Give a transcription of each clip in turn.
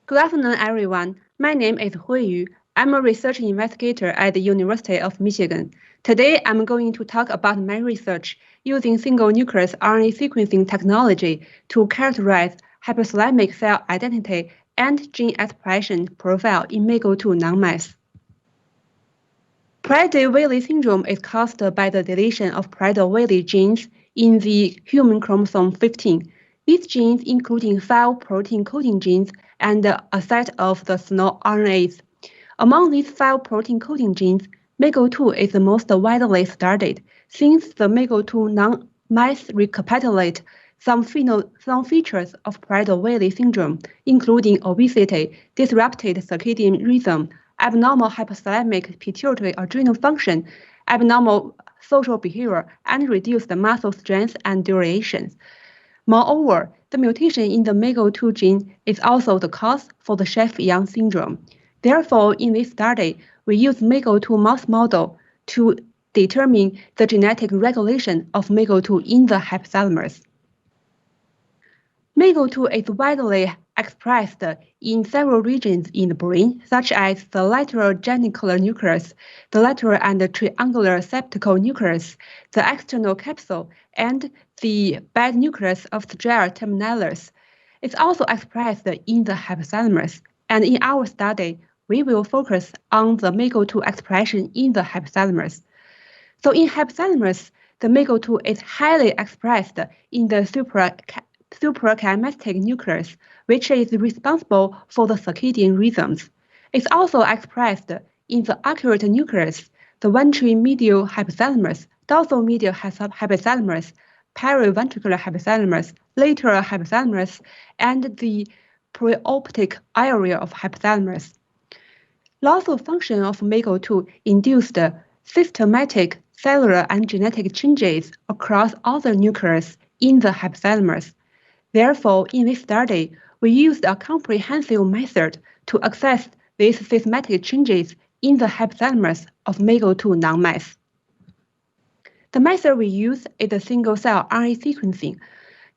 Good afternoon, everyone. My name is Hui Yu. I'm a research investigator at the University of Michigan. Today, I'm going to talk about my research using single nucleus RNA sequencing technology to characterize hypothalamic cell identity and gene expression profile in MAGO2 non-mice. Prader-Willi syndrome is caused by the deletion of Prader-Willi genes in the human chromosome 15. These genes, including 5 protein coding genes and a set of the small RNAs. Among these 5 protein coding genes, MAGO2 is the most widely studied, since the MAGO2 non-mice recapitulate some features of Prader-Willi syndrome, including obesity, disrupted circadian rhythm, abnormal hypothalamic pituitary adrenal function, abnormal social behavior, and reduced muscle strength and duration. Moreover, the mutation in the MAGO2 gene is also the cause for the Chef-Young syndrome. Therefore, in this study, we use MAGO2 mouse model to determine the genetic regulation of MAGO2 in the hypothalamus. MAGO2 is widely expressed in several regions in the brain, such as the lateral genicular nucleus, the lateral and triangular septal nucleus, the external capsule, and the bed nucleus of the striatum terminalis. It's also expressed in the hypothalamus, and in our study, we will focus on the MAGO2 expression in the hypothalamus. So in hypothalamus, the MAGO2 is highly expressed in the suprachiasmatic nucleus, which is responsible for the circadian rhythms. It's also expressed in the arcuate nucleus, the ventromedial hypothalamus, dorsal medial hypothalamus, periventricular hypothalamus, lateral hypothalamus, and the preoptic area of hypothalamus. Loss of function of MAGO2 induced systematic cellular and genetic changes across all the nucleus in the hypothalamus. Therefore, in this study, we used a comprehensive method to assess these systematic changes in the hypothalamus of MAGO2 non-mice. The method we use is a single-cell RNA sequencing.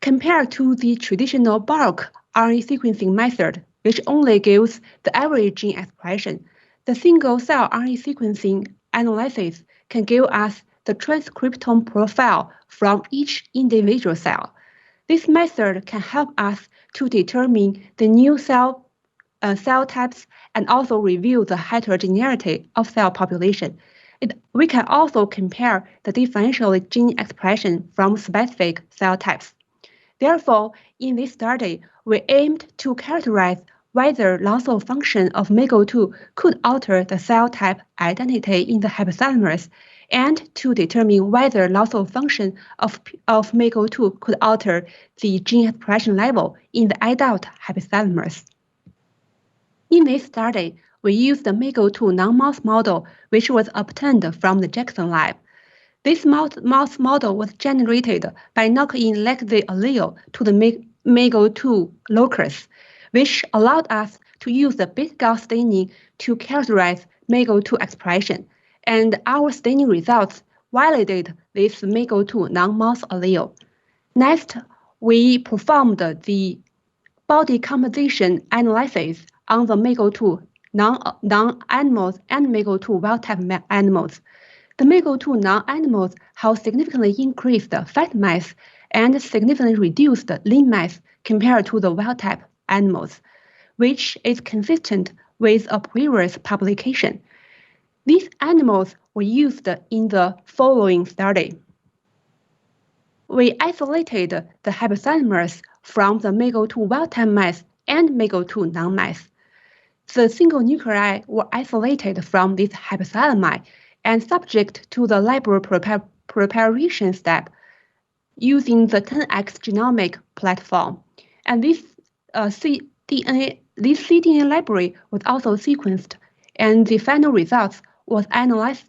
Compared to the traditional bulk RNA sequencing method, which only gives the average gene expression, the single-cell RNA sequencing analysis can give us the transcriptome profile from each individual cell. This method can help us to determine the new cell types and also review the heterogeneity of cell population. We can also compare the differential gene expression from specific cell types. Therefore, in this study, we aimed to characterize whether loss of function of MAGO2 could alter the cell type identity in the hypothalamus, and to determine whether loss of function of MAGO2 could alter the gene expression level in the adult hypothalamus. In this study, we used the MAGO2 non-mouse model, which was obtained from the Jackson lab. This mouse model was generated by knocking in the allele to the MAGO2 locus, which allowed us to use the beta-gal staining to characterize MAGO2 expression, and our staining results validate this MAGO2 non-mouse allele. Next, we performed the body composition analysis on the MAGO2 non-animals and MAGO2 wild-type animals. The MAGO2 non-animals have significantly increased fat mass and significantly reduced lean mass compared to the wild-type animals, which is consistent with a previous publication. These animals were used in the following study. We isolated the hypothalamus from the MAGO2 wild-type mice and MAGO2 non-mice. The single nuclei were isolated from this hypothalami and subject to the library preparation step using the 10x genomic platform. And this cDNA library was also sequenced, and the final results was analyzed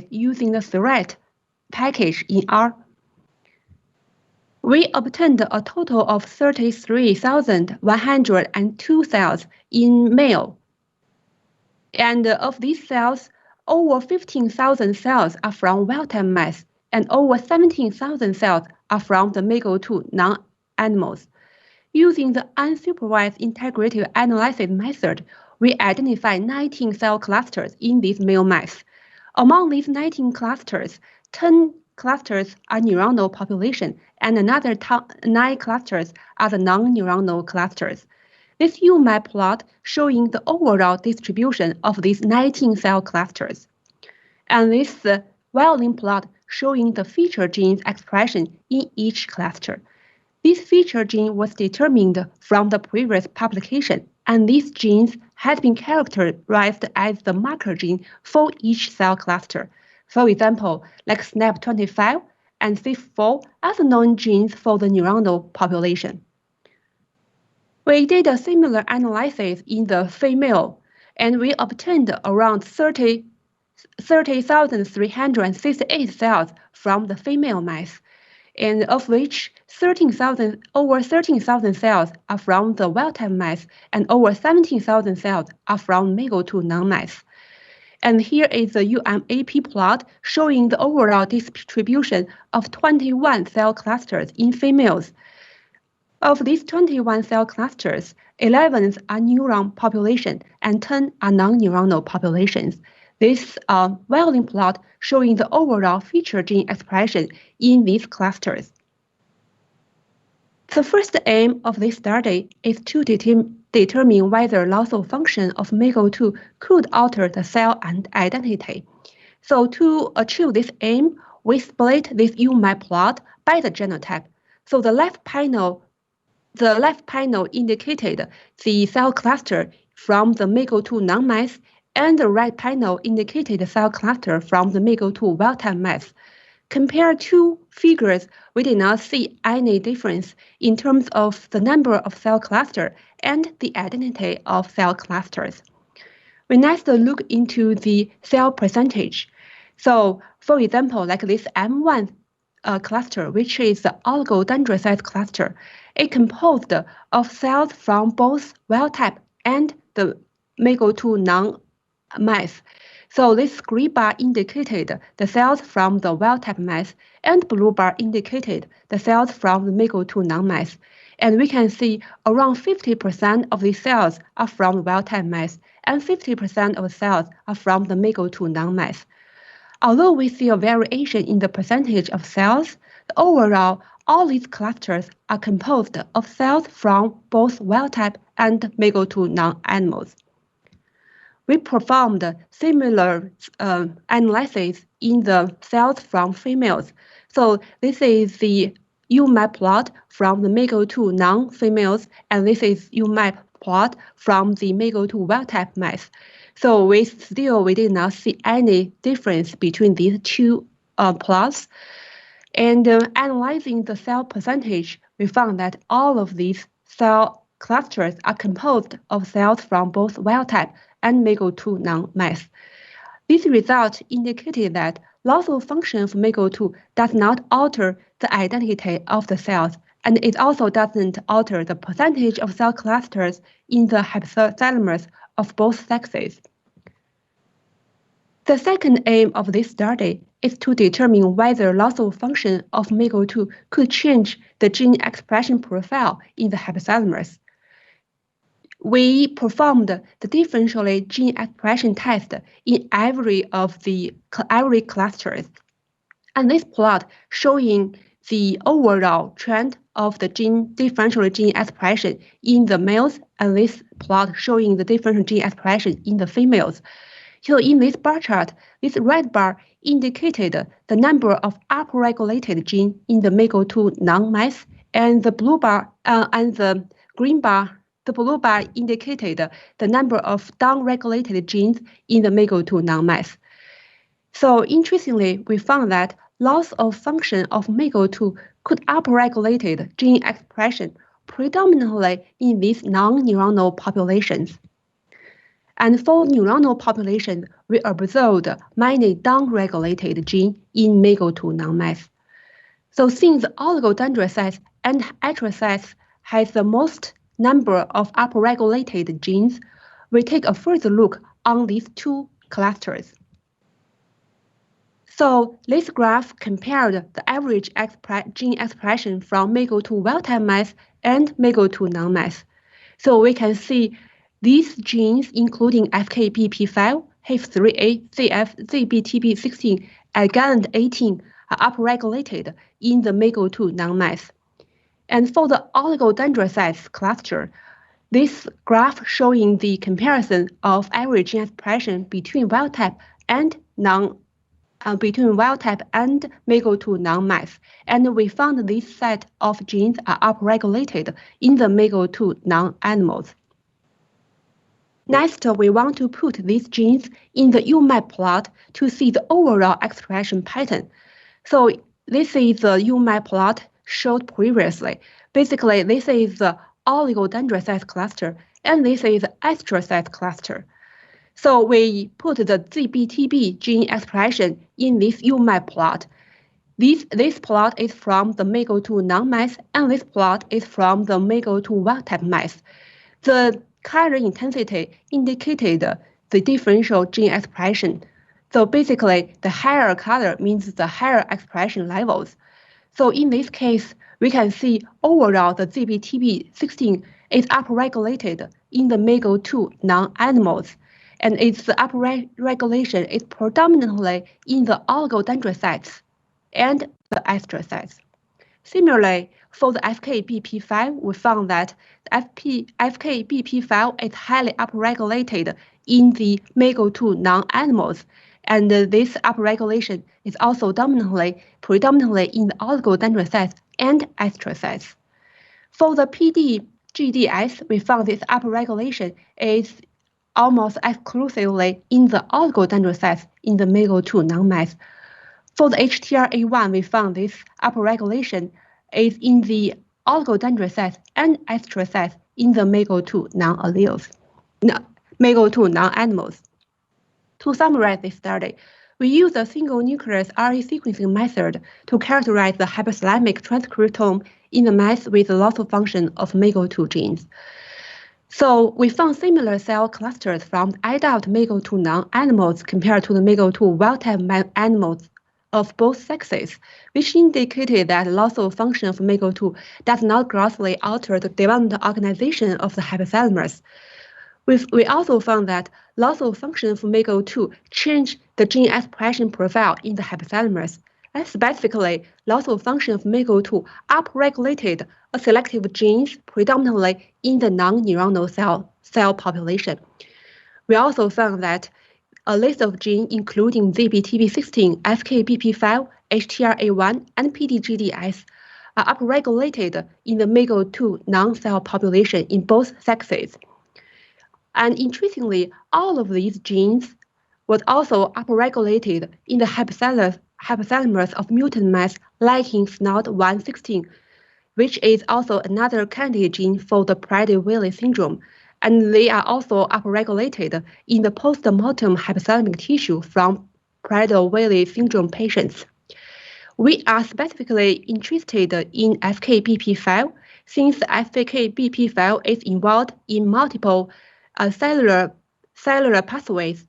using the thread package in R. We obtained a total of 33,102 cells in male. And of these cells, over 15,000 cells are from wild-type mice, and over 17,000 cells are from the MAGO2 non-animals. Using the unsupervised integrative analysis method, we identify 19 cell clusters in these male mice. Among these 19 clusters, 10 clusters are neuronal population and another 9 clusters are the non-neuronal clusters. This UMAP plot showing the overall distribution of these 19 cell clusters. And this violin plot showing the feature genes expression in each cluster. This feature gene was determined from the previous publication, and these genes had been characterized as the marker gene for each cell cluster. For example, like SNAP25 and CIF4 are the known genes for the neuronal population. We did a similar analysis in the female, and we obtained around 30,368 cells from the female mice, and of which over 13,000 cells are from the wild-type mice, and over 17,000 cells are from MAGO2 non-mice. And here is the UMAP plot showing the overall distribution of 21 cell clusters in females. Of these 21 cell clusters, 11 are neuron population and 10 are non-neuronal populations. This violin plot showing the overall feature gene expression in these clusters. The first aim of this study is to determine whether loss of function of MAGO2 could alter the cell identity. So to achieve this aim, we split this UMAP plot by the genotype. So the left panel indicated the cell cluster from the MAGO2 non-mice, and the right panel indicated the cell cluster from the MAGO2 wild-type mice. Compared two figures, we did not see any difference in terms of the number of cell clusters and the identity of cell clusters. We next look into the cell percentage. So, for example, like this M1 cluster, which is the oligodendrocyte cluster, it composed of cells from both wild-type and the MAGO2 non-mice. So this green bar indicated the cells from the wild-type mice, and blue bar indicated the cells from the MAGO2 non-mice. And we can see around 50% of these cells are from wild-type mice, and 50% of cells are from the MAGO2 non-mice. Although we see a variation in the percentage of cells, overall, all these clusters are composed of cells from both wild-type and MAGO2 non-animals. We performed similar analysis in the cells from females. So this is the UMAP plot from the MAGO2 non-females, and this is UMAP plot from the MAGO2 wild-type mice. So we did not see any difference between these two plots. And analyzing the cell percentage, we found that all of these cell clusters are composed of cells from both wild-type and MAGO2 non-mice. This result indicated that loss of function of MAGO2 does not alter the identity of the cells, and it also doesn't alter the percentage of cell clusters in the hypothalamus of both sexes. The second aim of this study is to determine whether loss of function of MAGO2 could change the gene expression profile in the hypothalamus. We performed the differential gene expression test in every clusters, and this plot showing the overall trend of the differential gene expression in the males, and this plot showing the differential gene expression in the females. So in this bar chart, this red bar indicated the number of upregulated genes in the MAGO2 non-mice, and the blue bar and the green bar. The blue bar indicated the number of downregulated genes in the MAGO2 non-mice. So interestingly, we found that loss of function of MAGO2 could upregulate gene expression predominantly in these non-neuronal populations. And for neuronal population, we observed many downregulated genes in MAGO2 non-mice. So since oligodendrocytes and astrocytes has the most number of upregulated genes, we take a further look on these two clusters. So this graph compared the average gene expression from MAGO2 wild-type mice and MAGO2 non-mice. So we can see these genes, including FKBP5, HIF3A, CF, ZBTB16, and GALANT18, are upregulated in the MAGO2 non-mice. And for the oligodendrocytes cluster, this graph showing the comparison of average gene expression between wild-type and MAGO2 non-mice, and we found this set of genes are upregulated in the MAGO2 non-animals. Next, we want to put these genes in the UMAP plot to see the overall expression pattern. So this is the UMAP plot showed previously. Basically, this is the oligodendrocyte cluster, and this is the astrocyte cluster. So we put the ZBTB gene expression in this UMAP plot. This plot is from the MAGO2 non-mice, and this plot is from the MAGO2 wild-type mice. The color intensity indicated the differential gene expression. So basically, the higher color means the higher expression levels. So in this case, we can see overall the ZBTB16 is upregulated in the MAGO2 non-animals, and its upregulation is predominantly in the oligodendrocytes and the astrocytes. Similarly, for the FKBP5, we found that the FKBP5 is highly upregulated in the MAGO2 non-animals, and this upregulation is also predominantly in the oligodendrocytes and astrocytes. For the PDGDS, we found this upregulation is almost exclusively in the oligodendrocytes in the MAGO2 non-mice. For the HTRA1, we found this upregulation is in the oligodendrocytes and astrocytes in the MAGO2 non-animals. To summarize this study, we use a single nucleus RNA-sequencing method to characterize the hypothalamic transcriptome in the mice with loss of function of MAGO2 genes. So we found similar cell clusters from adult MAGO2 non-animals compared to the MAGO2 wild-type animals of both sexes, which indicated that loss of function of MAGO2 does not grossly alter the developmental organization of the hypothalamus. We also found that loss of function of MAGO2 changed the gene expression profile in the hypothalamus, and specifically, loss of function of MAGO2 upregulated a selective genes predominantly in the non-neuronal cell population. We also found that a list of genes including ZBTB16, FKBP5, HTRA1, and PDGDS are upregulated in the MAGO2 non-cell population in both sexes. And interestingly, all of these genes was also upregulated in the hypothalamus of mutant mice lacking SNOT116, which is also another candidate gene for the Prader-Willi syndrome, and they are also upregulated in the post-mortem hypothalamic tissue from Prader-Willi syndrome patients. We are specifically interested in FKBP5 since FKBP5 is involved in multiple cellular pathways.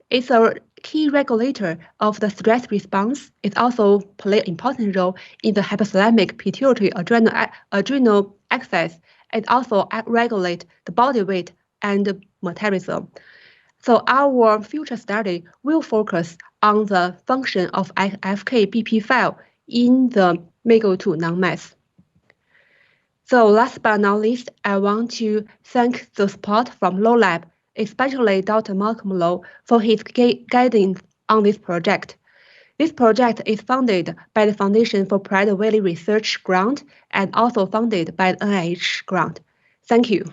It's a key regulator of the stress response. It also plays an important role in the hypothalamic pituitary adrenal axis. It also regulates the body weight and metabolism. So our future study will focus on the function of FKBP5 in the MAGO2 non-mice. So last but not least, I want to thank the support from Law Lab, especially Dr. Malcolm Low, for his guidance on this project. This project is funded by the Foundation for Prader-Willi Research Grant and also funded by the NIH grant. Thank you.